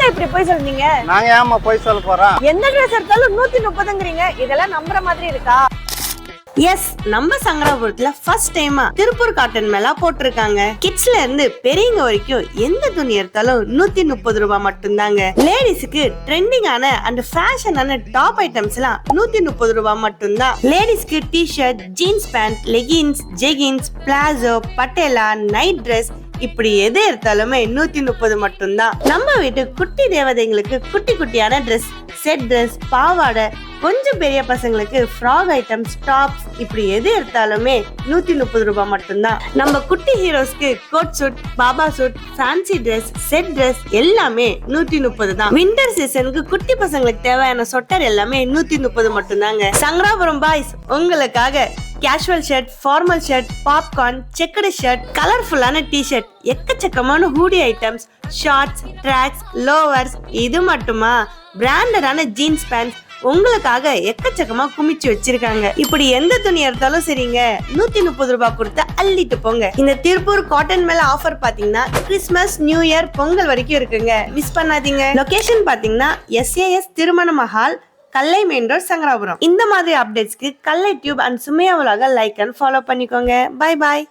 இப்படி போய் சொல்றீங்க? நாங்க ஏமா போய் சொல்ல போறோம்? எந்த ட்ரெஸ் எடுத்தாலும் 130ங்கறீங்க. இதெல்லாம் நம்புற மாதிரி இருக்கா? எஸ், நம்ம சங்கராபுரத்துல ஃபர்ஸ்ட் டைமா திருப்பூர் காட்டன் மேலா போட்டிருக்காங்க. கிட்ஸ்ல இருந்து பெரியவங்க வரைக்கும் எந்த துணி எடுத்தாலும் 130 ரூபாய் மட்டும்தாங்க. லேடிஸுக்கு ட்ரெண்டிங்கான அண்ட் ஃபேஷனான டாப் ஐட்டம்ஸ் எல்லாம் 130 ரூபாய் மட்டும்தான். லேடிஸ்க்கு t-shirt, jeans pant, leggings, jeggings, palazzo, Patiala, night dress இப்படி எது எடுத்தாலுமே 130 மட்டும்தான். நம்ம வீட்டு குட்டி தேவதைங்களுக்கு குட்டி குட்டியான ட்ரெஸ், செட் ட்ரெஸ், பாவாடை, கொஞ்சம் பெரிய பசங்களுக்கு ஃப்ராக் ஐட்டம்ஸ், டாப்ஸ் இப்படி எது எடுத்தாலுமே 130 ரூபாய் மட்டும்தான். நம்ம குட்டி ஹீரோஸ்க்கு coat suit, baba suit, fancy dress, set dress எல்லாமே 130 தான். வின்டர் சீசனுக்கு குட்டி பசங்களுக்கு தேவையான சொட்டர் எல்லாமே 130 மட்டும்தாங்க. சங்கராபுரம் பாய்ஸ் உங்களுக்காக casual shirt, formal shirt, popcorn, checked shirt, கலர்ஃபுல்லான டி-ஷர்ட், எக்கச்சக்கமான hoodie items, shorts, tracks, lowers இது மட்டுமா பிராண்டடான ஜீன்ஸ் பேண்ட்ஸ் உங்களுக்காக எக்கச்சக்கமா குமிச்சு வச்சிருக்காங்க. இப்படி எந்த துணி எடுத்தாலும் சரிங்க 130 ரூபாய் கொடுத்து அள்ளிட்டு போங்க. இந்த திருப்பூர் காட்டன் மேல ஆஃபர் பாத்தீங்கன்னா கிறிஸ்மஸ், நியூ இயர், பொங்கல் வரைக்கும் இருக்குங்க. மிஸ் பண்ணாதீங்க. லொகேஷன் பாத்தீங்கன்னா SAS திருமண மஹால், கல்லை மெயின் ரோட், சங்கராபுரம். இந்த மாதிரி அப்டேட்ஸ்க்கு கல்லை tube and Sumaiya vlog like and follow பண்ணிக்கோங்க. பை பாய்.